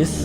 Yes.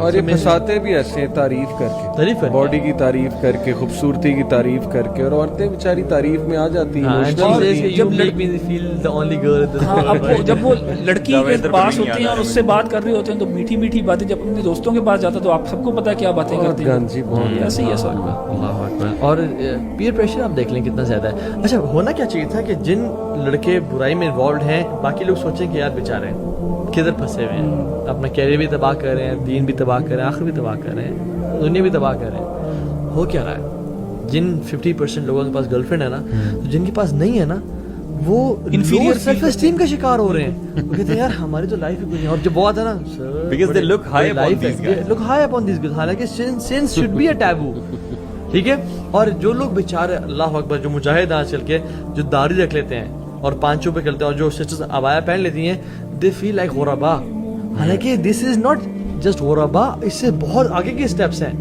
اور یہ پھنساتے بھی ایسے ہیں تعریف کر تعریف کے, کر کے. باڈی کی تعریف کر کے, خوبصورتی کی تعریف کر کے, اور عورتیں بیچاری تعریف میں آ جاتی ہیں. جب make me feel the only girl. ہاں اب جب وہ لڑکی کے پاس ہوتی ہیں اور اس سے بات کر رہے ہوتے ہیں تو میٹھی میٹھی باتیں, جب اپنے دوستوں کے پاس جاتا ہے تو آپ سب کو پتا ہے کیا باتیں کرتے ہیں. جی بہت ایسے ہی ہے سر. اللہ اکبر. اور پیئر پریشر آپ دیکھ لیں کتنا زیادہ ہے. اچھا ہونا کیا چاہیے تھا کہ جن لڑکے برائی میں انوالوڈ ہیں باقی لوگ سوچیں کہ یار بیچارے کدھر پھنسے ہوئے ہیں, اپنا کیریئر بھی تباہ کر رہے ہیں, دین بھی تباہ کر رہے ہیں, آخر بھی تباہ کر رہے ہیں, دنیا بھی تباہ کر رہے ہیں. ہو کیا رہا ہے جن 50% لوگوں کے پاس گرل فرینڈ ہے نا, تو جن کے پاس نہیں ہے نا وہ انفیریئر سیلف اسٹیم کا شکار ہو رہے ہیں. وہ کہتے ہیں یار ہماری تو لائف ہی کوئی نہیں. اور جب بات ہے نا Because they look high upon these guys. look high upon these guys, حالانکہ sins should be a taboo, ٹھیک ہے. اور جو لوگ بیچارے اللہ اکبر جو مجاہد آج کل کے جو داڑھی رکھ لیتے ہیں اور پانچوں پہ چلتے ہیں اور جو سسٹرز عبایا پہن لیتی ہیں, دے فیل لائک غربا. حالانکہ دس از ناٹ جسٹ غربا, اس سے بہت آگے کے اسٹیپس ہیں.